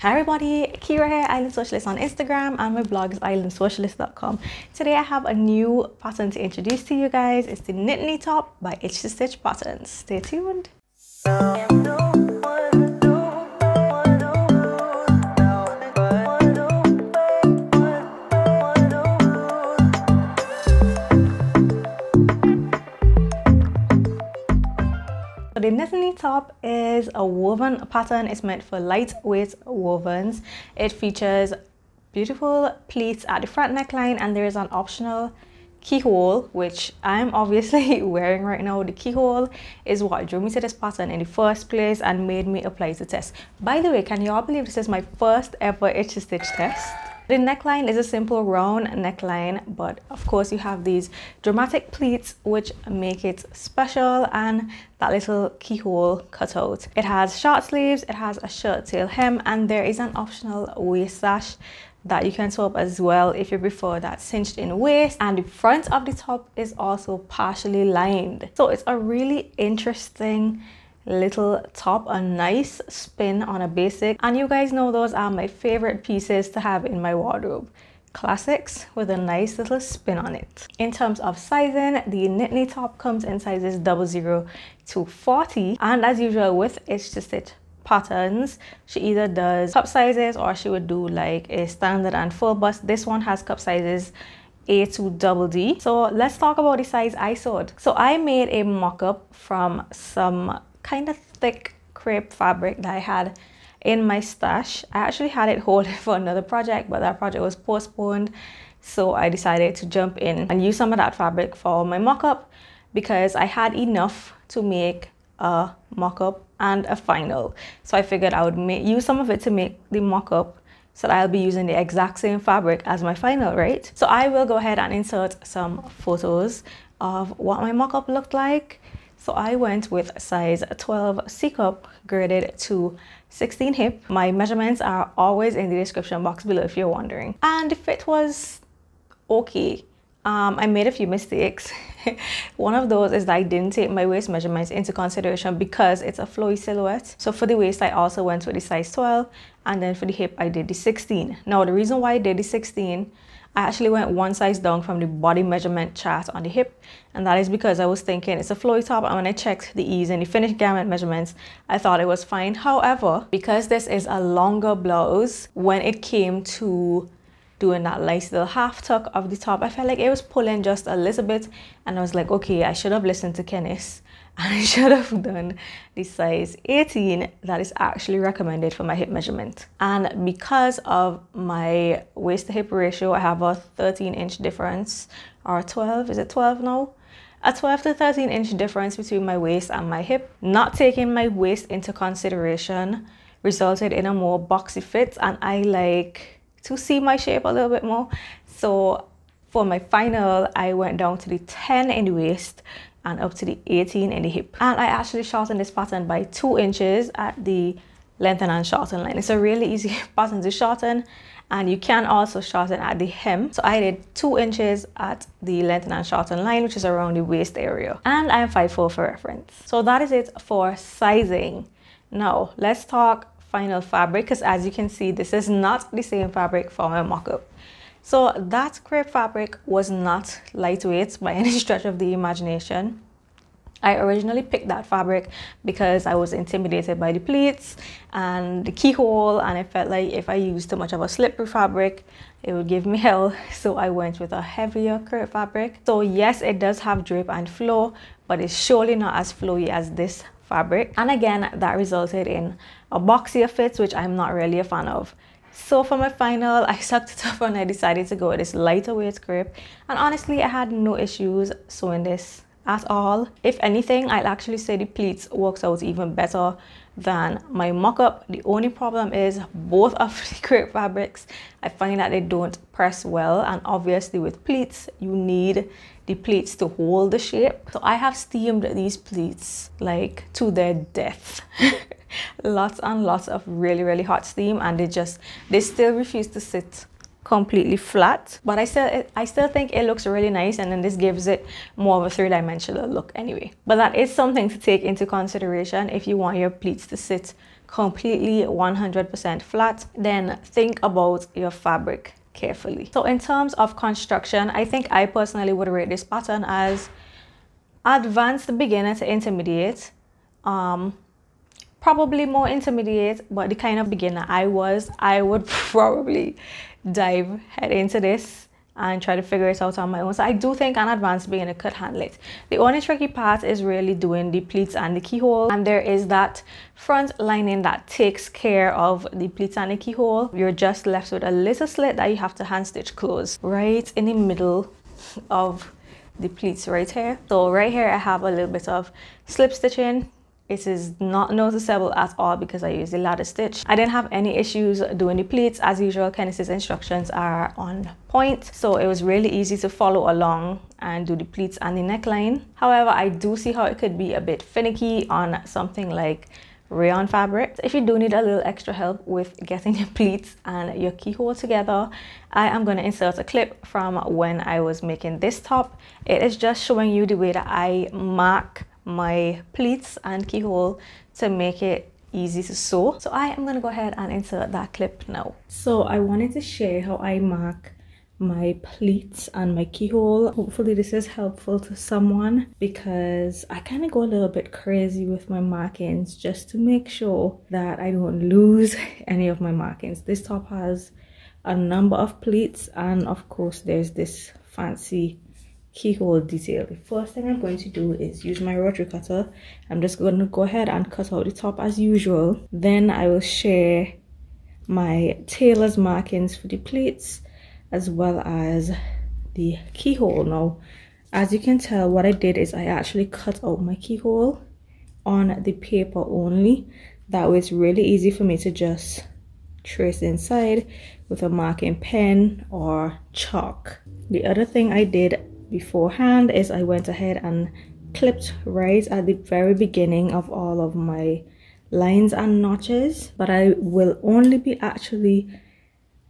Hi everybody, Kira here, Island Socialist on Instagram, and my blog is islandsocialist.com. Today I have a new pattern to introduce to you guys. It's the Nittany top by Itch to Stitch Patterns. Stay tuned. The Nittany top is a woven pattern. It's meant for lightweight wovens. It features beautiful pleats at the front neckline, and there is an optional keyhole, which I'm obviously wearing right now. The keyhole is what drew me to this pattern in the first place and made me apply to test. By the way, can you all believe this is my first ever itch to stitch test? The neckline is a simple round neckline, but of course you have these dramatic pleats which make it special, and that little keyhole cutout. It has short sleeves, it has a shirt tail hem, and there is an optional waist sash that you can sew up as well if you prefer that cinched in waist. And the front of the top is also partially lined. So it's a really interesting little top, a nice spin on a basic, and you guys know those are my favorite pieces to have in my wardrobe. Classics with a nice little spin on it. In terms of sizing, the Nittany top comes in sizes 00 to 40, and as usual with Itch to Stitch patterns, she either does cup sizes or she would do like a standard and full bust. This one has cup sizes A to double D. So let's talk about the size I sewed. So I made a mock-up from some kind of thick crepe fabric that I had in my stash. I actually had it holding for another project, but that project was postponed, so I decided to jump in and use some of that fabric for my mock-up because I had enough to make a mock-up and a final. So I figured I would use some of it to make the mock-up, so that I'll be using the exact same fabric as my final, right? So I will go ahead and insert some photos of what my mock-up looked like. So I went with size 12 C-cup graded to 16 hip. My measurements are always in the description box below if you're wondering. And the fit was okay. I made a few mistakes. One of those is that I didn't take my waist measurements into consideration because it's a flowy silhouette. So for the waist, I also went with the size 12, and then for the hip, I did the 16. Now, the reason why I did the 16, I actually went one size down from the body measurement chart on the hip, and that is because I was thinking it's a flowy top, and when I checked the ease and the finished garment measurements, I thought it was fine. However, because this is a longer blouse, when it came to doing that nice little half tuck of the top, I felt like it was pulling just a little bit, and I was like, okay, I should have listened to Kenneth and I should have done the size 18 that is actually recommended for my hip measurement. And because of my waist to hip ratio, I have a 13-inch difference, or 12, is it 12 now? A 12 to 13-inch difference between my waist and my hip. Not taking my waist into consideration resulted in a more boxy fit, and I like to see my shape a little bit more. So for my final, I went down to the 10 in the waist and up to the 18 in the hip. And I actually shortened this pattern by 2 inches at the lengthen and shorten line. It's a really easy pattern to shorten, and you can also shorten at the hem. So I did 2 inches at the lengthen and shorten line, which is around the waist area. And I am 5'4" for reference. So that is it for sizing. Now let's talk final fabric, because as you can see, this is not the same fabric for my mock-up. So that crepe fabric was not lightweight by any stretch of the imagination. I originally picked that fabric because I was intimidated by the pleats and the keyhole, and I felt like if I used too much of a slippery fabric, it would give me hell. So I went with a heavier crepe fabric. So yes, it does have drape and flow, but it's surely not as flowy as this fabric. And again, that resulted in a boxier fit, which I'm not really a fan of. So for my final, I sucked it up and I decided to go with this lighter weight crepe. And honestly, I had no issues sewing this at all. If anything, I'll actually say the pleats works out even better than my mock-up. The only problem is both of the crepe fabrics, I find that they don't press well, and obviously with pleats, you need the pleats to hold the shape. So I have steamed these pleats like to their death. Lots and lots of really hot steam, and they still refuse to sit completely flat, but I still think it looks really nice, and then this gives it more of a three-dimensional look anyway. But that is something to take into consideration if you want your pleats to sit completely 100% flat, then think about your fabric carefully. So in terms of construction, I think I personally would rate this pattern as advanced beginner to intermediate. Probably more intermediate, but the kind of beginner I would probably dive head into this and try to figure it out on my own. So I do think an advanced beginner could handle it. The only tricky part is really doing the pleats and the keyhole, and there is that front lining that takes care of the pleats and the keyhole. You're just left with a little slit that you have to hand stitch close right in the middle of the pleats right here. So right here I have a little bit of slip stitching. It is not noticeable at all because I use the ladder stitch. I didn't have any issues doing the pleats. As usual, Candice's instructions are on point, so it was really easy to follow along and do the pleats and the neckline. However, I do see how it could be a bit finicky on something like rayon fabric. If you do need a little extra help with getting your pleats and your keyhole together, I am going to insert a clip from when I was making this top. It is just showing you the way that I mark my pleats and keyhole to make it easy to sew. So I am going to go ahead and insert that clip now. So I wanted to share how I mark my pleats and my keyhole. Hopefully this is helpful to someone, because I kind of go a little bit crazy with my markings just to make sure that I don't lose any of my markings. This top has a number of pleats, and of course there's this fancy keyhole detail. The first thing I'm going to do is use my rotary cutter. I'm just going to go ahead and cut out the top as usual. Then I will share my tailor's markings for the pleats as well as the keyhole. Now, as you can tell, what I did is I actually cut out my keyhole on the paper only. That way it's really easy for me to just trace inside with a marking pen or chalk. The other thing I did beforehand is I went ahead and clipped right at the very beginning of all of my lines and notches, but I will only be actually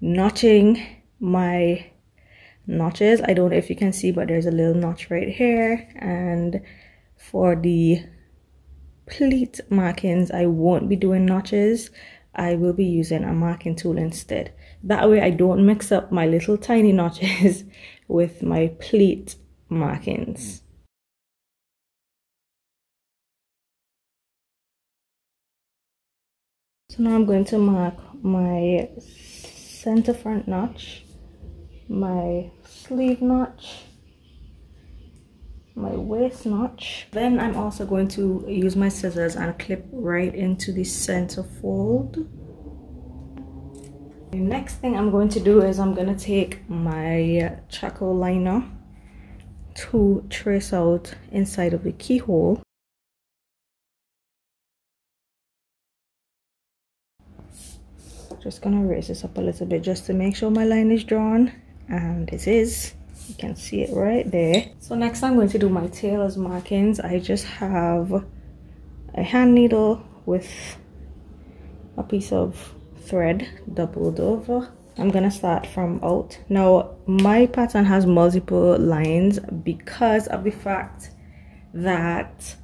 notching my notches. I don't know if you can see, but there's a little notch right here, and for the pleat markings I won't be doing notches. I will be using a marking tool instead. That way I don't mix up my little tiny notches with my pleat markings. So now I'm going to mark my center front notch, my sleeve notch, my waist notch. Then I'm also going to use my scissors and clip right into the center fold. The next thing I'm going to do is I'm going to take my charcoal liner to trace out inside of the keyhole. Just gonna raise this up a little bit just to make sure my line is drawn, and it is. You can see it right there. So next I'm going to do my tailor's markings. I just have a hand needle with a piece of thread doubled over. I'm gonna start from out. Now my pattern has multiple lines because of the fact that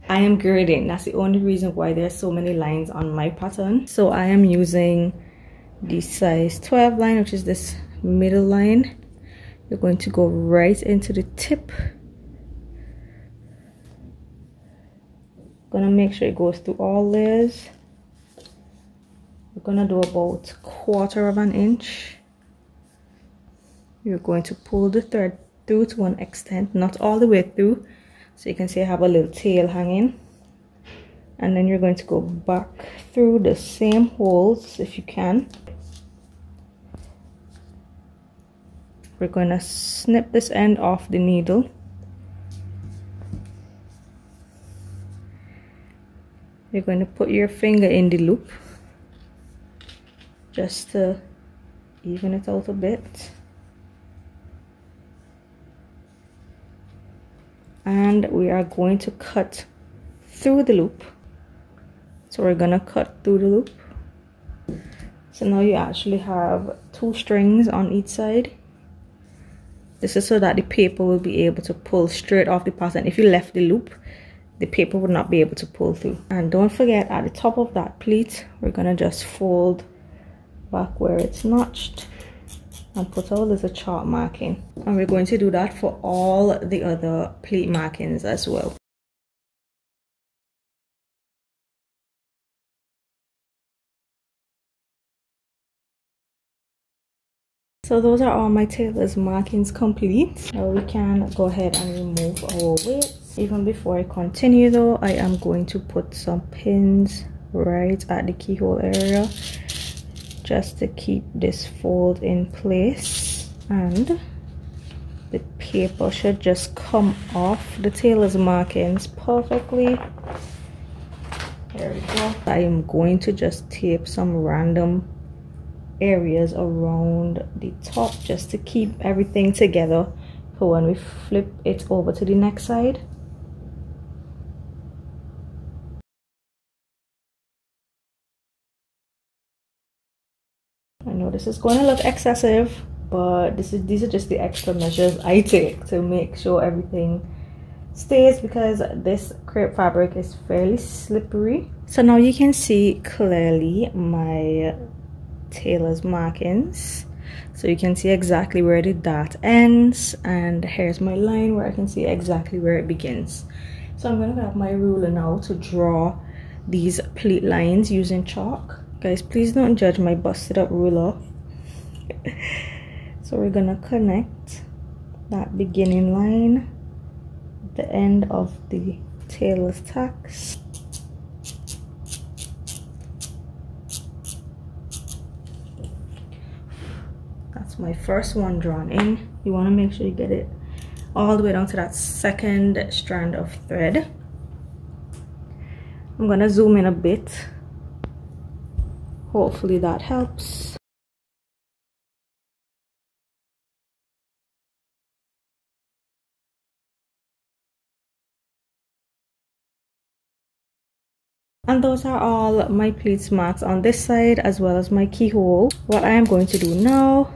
I am grading. That's the only reason why there's so many lines on my pattern. So I am using the size 12 line, which is this middle line. You're going to go right into the tip. Gonna make sure it goes through all layers. We're gonna do about 1/4 of an inch. You're going to pull the thread through to an extent, not all the way through. So you can see I have a little tail hanging. And then you're going to go back through the same holes if you can. We're going to snip this end off the needle. You're going to put your finger in the loop just to even it out a bit. And we are going to cut through the loop. So we're gonna cut through the loop. So now you actually have 2 strings on each side. This is so that the paper will be able to pull straight off the pattern. If you left the loop, the paper would not be able to pull through. And don't forget, at the top of that pleat, we're gonna just fold back where it's notched and put our little chart marking. And we're going to do that for all the other pleat markings as well. So those are all my tailor's markings complete. Now we can go ahead and remove our weight. Even before I continue though, I am going to put some pins right at the keyhole area just to keep this fold in place, and the paper should just come off the tailor's markings perfectly. There we go. I am going to just tape some random areas around the top just to keep everything together for when we flip it over to the next side. I know this is going to look excessive, but these are just the extra measures I take to make sure everything stays, because this crepe fabric is fairly slippery. So now you can see clearly my tailor's markings, so you can see exactly where the dart ends, and here's my line where I can see exactly where it begins. So I'm going to grab my ruler now to draw these pleat lines using chalk. Guys, please don't judge my busted up ruler. So we're gonna connect that beginning line at the end of the tailor's tacks. That's my first one drawn in. You want to make sure you get it all the way down to that second strand of thread. I'm gonna zoom in a bit. Hopefully that helps. And those are all my pleats marks on this side as well as my keyhole. What I am going to do now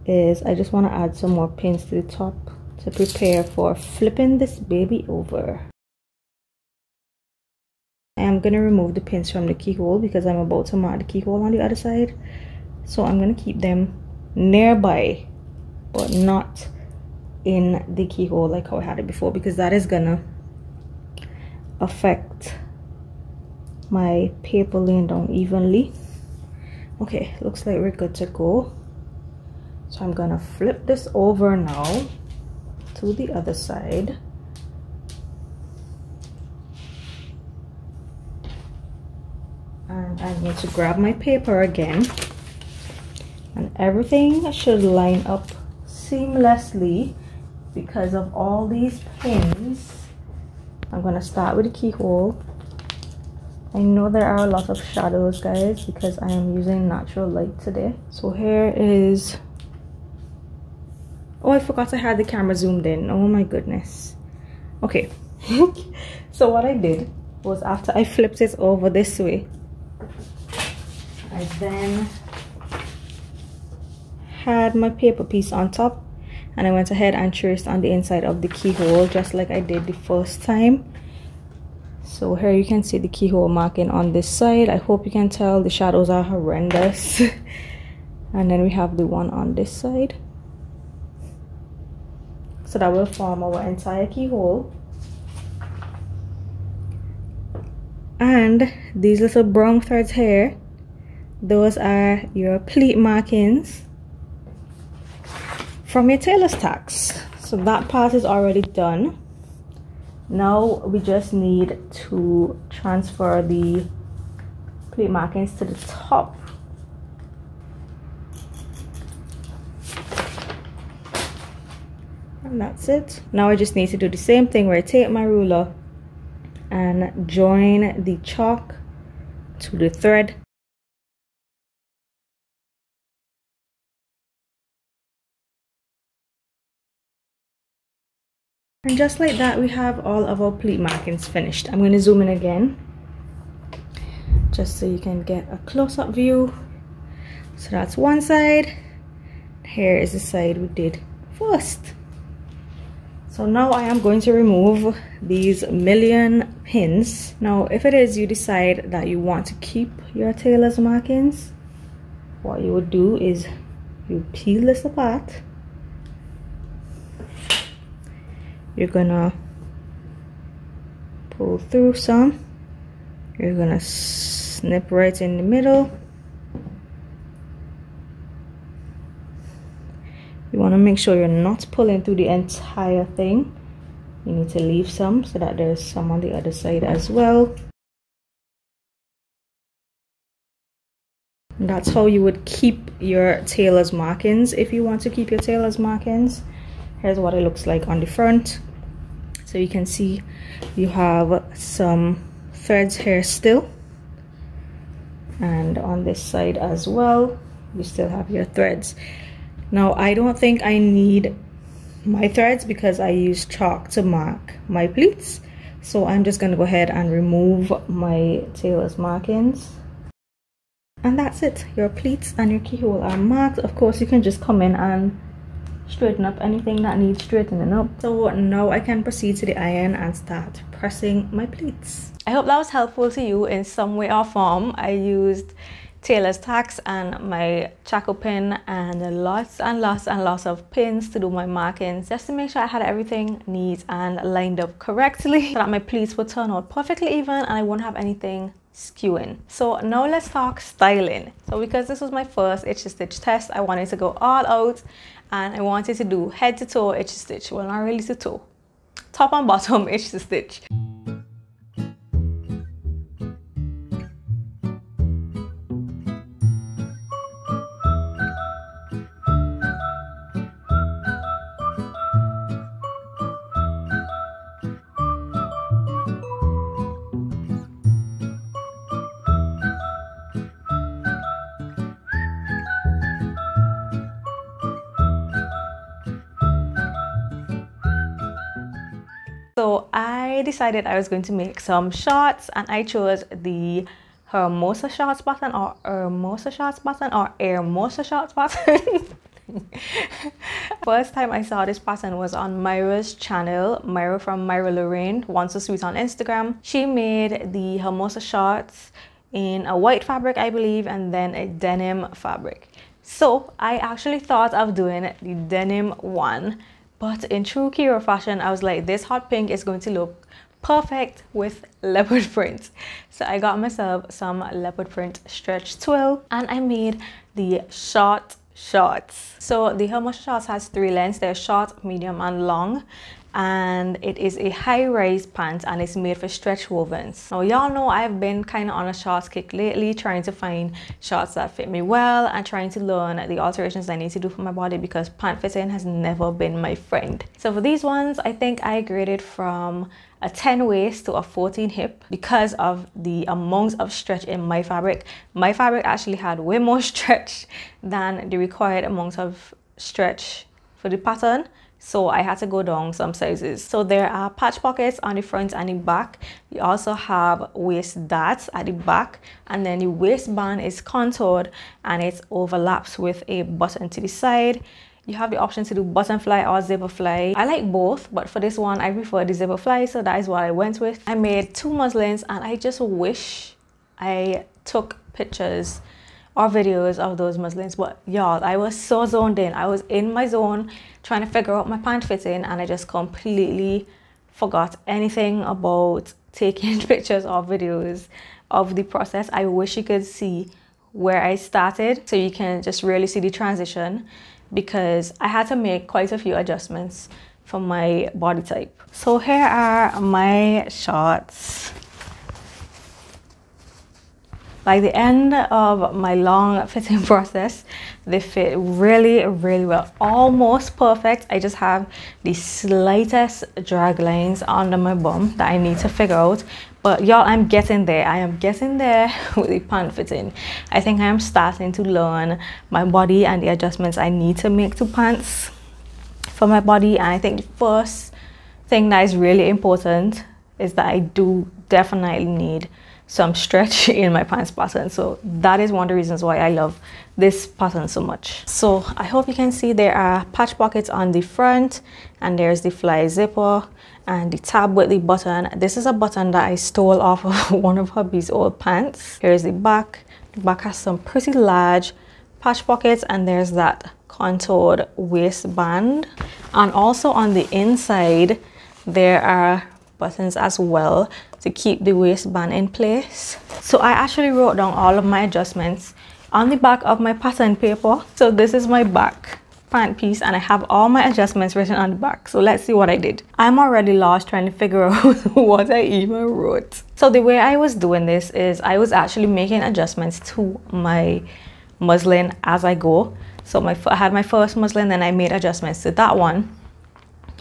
is I just want to add some more pins to the top to prepare for flipping this baby over. I am going to remove the pins from the keyhole because I'm about to mark the keyhole on the other side. So I'm going to keep them nearby but not in the keyhole like how I had it before, because that is going to affect my paper laying down evenly. Okay, looks like we're good to go. So I'm gonna flip this over now to the other side. And I need to grab my paper again, and everything should line up seamlessly because of all these pins. I'm gonna start with the keyhole. I know there are a lot of shadows, guys, because I am using natural light today. So here is, oh, I forgot I had the camera zoomed in. Oh my goodness. Okay. So what I did was, after I flipped it over this way, I then had my paper piece on top, and I went ahead and traced on the inside of the keyhole just like I did the first time. So here you can see the keyhole marking on this side. I hope you can tell the shadows are horrendous. And then we have the one on this side. So that will form our entire keyhole. And these little brown threads here, those are your pleat markings from your tailor's tacks. So that part is already done. Now we just need to transfer the pleat markings to the top. And that's it. Now I just need to do the same thing where I take my ruler and join the chalk to the thread. And just like that, we have all of our pleat markings finished. I'm going to zoom in again just so you can get a close-up view. So that's one side. Here is the side we did first. So now I am going to remove these million pins. Now if it is you decide that you want to keep your tailor's markings, what you would do is you peel this apart. You're gonna pull through some. You're gonna snip right in the middle. You want to make sure you're not pulling through the entire thing. You need to leave some so that there's some on the other side as well. And that's how you would keep your tailor's markings. If you want to keep your tailor's markings, here's what it looks like on the front. So you can see you have some threads here still. And on this side as well, you still have your threads. Now I don't think I need my threads because I use chalk to mark my pleats. So I'm just going to go ahead and remove my tailor's markings. And that's it. Your pleats and your keyhole are marked. Of course, you can just come in and straighten up anything that needs straightening up. So now I can proceed to the iron and start pressing my pleats. I hope that was helpful to you in some way or form. I used tailor's tacks and my charcoal pin and lots of pins to do my markings, just to make sure I had everything neat and lined up correctly so that my pleats would turn out perfectly even and I won't have anything skewing. So now let's talk styling. So because this was my first itch to stitch test, I wanted to go all out and I wanted to do head to toe itch to stitch. Well, not really to toe, top and bottom itch to stitch. So I decided I was going to make some shorts and I chose the Hermosa shorts pattern or Hermosa shorts pattern or Hermosa shorts pattern. First time I saw this pattern was on Myra's channel, Myra from Myra Lorraine, Once So Sweet on Instagram. She made the Hermosa shorts in a white fabric, I believe, and then a denim fabric. So I actually thought of doing the denim one. But in true Kiro fashion, I was like, this hot pink is going to look perfect with leopard print. So I got myself some leopard print stretch twill and I made the short shorts. So the Hermosa shorts has 3 lengths. They're short, medium and long. And it is a high-rise pant and it's made for stretch wovens. Now y'all know I've been kind of on a shorts kick lately, trying to find shorts that fit me well and trying to learn the alterations I need to do for my body because pant fitting has never been my friend. So for these ones, I think I graded from a 10 waist to a 14 hip because of the amount of stretch in my fabric. My fabric actually had way more stretch than the required amount of stretch for the pattern. So I had to go down some sizes. So there are patch pockets on the front and the back. You also have waist darts at the back, and then the waistband is contoured and it overlaps with a button to the side. You have the option to do button fly or zipper fly. I like both, but for this one I prefer the zipper fly, so that is what I went with. I made 2 muslins and I just wish I took pictures or videos of those muslins, but y'all, I was so zoned in. I was in my zone trying to figure out my pant fitting and I just completely forgot anything about taking pictures or videos of the process. I wish you could see where I started so you can just really see the transition, because I had to make quite a few adjustments for my body type. So here are my shorts. By the end of my long fitting process, they fit really, really well. Almost perfect. I just have the slightest drag lines under my bum that I need to figure out. But y'all, I'm getting there. I am getting there with the pant fitting. I think I am starting to learn my body and the adjustments I need to make to pants for my body. And I think the first thing that is really important is that I do definitely need some stretch in my pants pattern. So that is one of the reasons why I love this pattern so much. So I hope you can see there are patch pockets on the front, and there's the fly zipper and the tab with the button. This is a button that I stole off of one of hubby's old pants. Here's the back. The back has some pretty large patch pockets, and there's that contoured waistband. And also on the inside there are buttons as well to keep the waistband in place. So I actually wrote down all of my adjustments on the back of my pattern paper. So this is my back pant piece, and I have all my adjustments written on the back. So let's see what I did. I'm already lost trying to figure out what I even wrote. So the way I was doing this is I was actually making adjustments to my muslin as I go. So I had my first muslin, then I made adjustments to that one,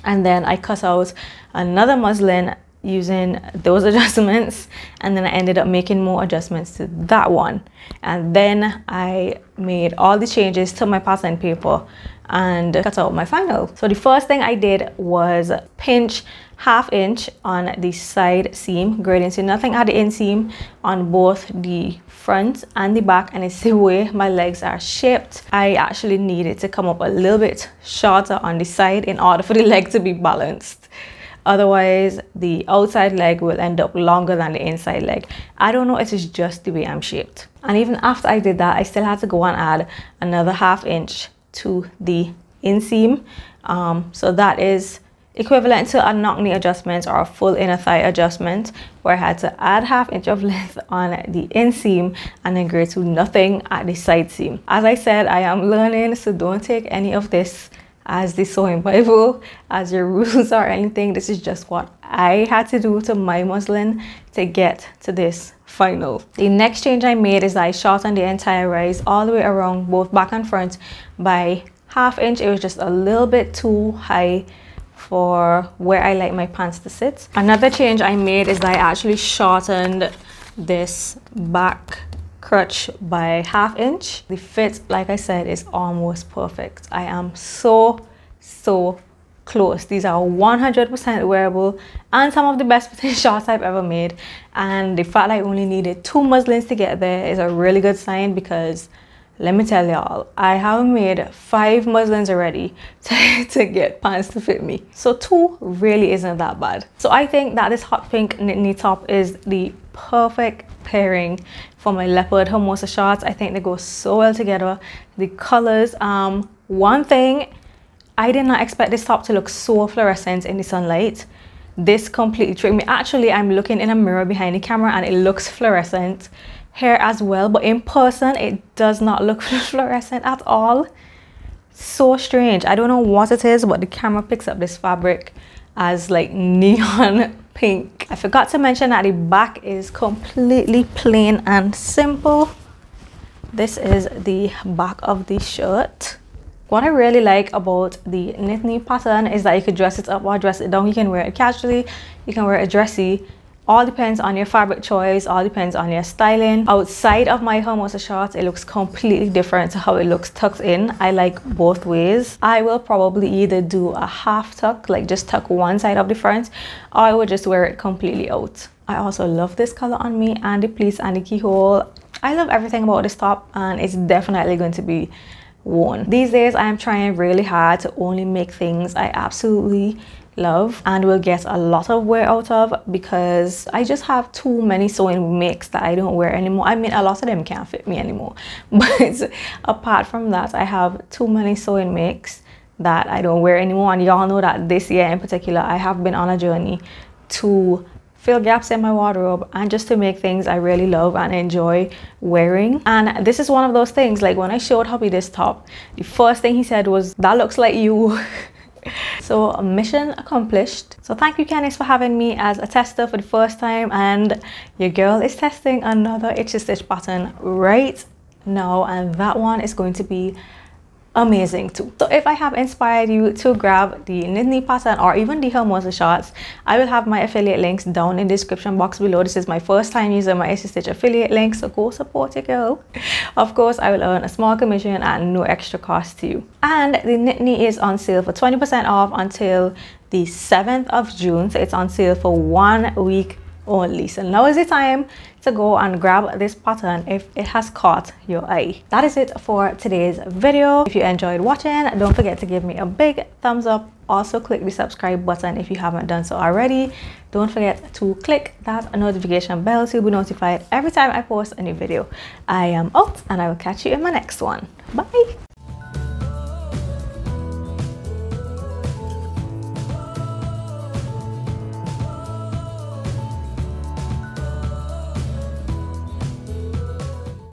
and then I cut out another muslin using those adjustments, and then I ended up making more adjustments to that one, and then I made all the changes to my pattern paper and cut out my final. So the first thing I did was pinch 1/2 inch on the side seam, grading to nothing at the inseam on both the front and the back, and it's the way my legs are shaped. I actually needed to come up a little bit shorter on the side in order for the leg to be balanced. Otherwise, the outside leg will end up longer than the inside leg. I don't know, it is just the way I'm shaped. And even after I did that, I still had to go and add another 1/2 inch to the inseam. So that is equivalent to a knock knee adjustment or a full inner thigh adjustment, where I had to add 1/2 inch of length on the inseam and then grade to nothing at the side seam. As I said, I am learning, so don't take any of this as the sewing bible, as your rules or anything. This is just what I had to do to my muslin to get to this final. The next change I made is I shortened the entire rise all the way around both back and front by 1/2 inch. It was just a little bit too high for where I like my pants to sit. Another change I made is I actually shortened this back crotch by 1/2 inch. The fit, like I said, is almost perfect. I am so close. These are 100% wearable and some of the best fitting shorts I've ever made, and the fact I only needed 2 muslins to get there is a really good sign, because let me tell y'all, I have made 5 muslins already to get pants to fit me. So 2 really isn't that bad. So I think that this hot pink Nittany top is the perfect pairing for my leopard Hermosa shorts. I think they go so well together. The colors, one thing, I did not expect this top to look so fluorescent in the sunlight. This completely tricked me. Actually, I'm looking in a mirror behind the camera and it looks fluorescent here as well, but in person it does not look fluorescent at all. So strange. I don't know what it is, but the camera picks up this fabric as like neon pink. I forgot to mention that the back is completely plain and simple. This is the back of the shirt. What I really like about the Nittany pattern is that you could dress it up or dress it down. You can wear it casually, you can wear it dressy. All depends on your fabric choice, all depends on your styling. Outside of my Hermosa shorts, it looks completely different to how it looks tucked in. I like both ways. I will probably either do a half tuck, like just tuck one side of the front, or I would just wear it completely out. I also love this color on me, and the pleats and the keyhole. I love everything about this top, and it's definitely going to be worn. These days I am trying really hard to only make things I absolutely love and will get a lot of wear out of, because I just have too many sewing makes that I don't wear anymore. I mean, a lot of them can't fit me anymore, but apart from that, I have too many sewing makes that I don't wear anymore. And y'all know that this year in particular, I have been on a journey to fill gaps in my wardrobe and just to make things I really love and enjoy wearing. And this is one of those things. Like when I showed hubby this top, the first thing he said was, "That looks like you." So mission accomplished. So thank you, Candice, for having me as a tester for the first time, and your girl is testing another itchy stitch pattern right now, and that one is going to be amazing too. So if I have inspired you to grab the Nittany pattern or even the Hermosa shorts, I will have my affiliate links down in the description box below. This is my first time using my Itchy Stitch affiliate link, so go support your girl. Of course, I will earn a small commission at no extra cost to you. And the Nittany is on sale for 20% off until the 7th of June. So it's on sale for 1 week only. So now is the time to go and grab this pattern if it has caught your eye. That is it for today's video. If you enjoyed watching, don't forget to give me a big thumbs up. Also click the subscribe button if you haven't done so already. Don't forget to click that notification bell so you'll be notified every time I post a new video. I am out and I will catch you in my next one. Bye.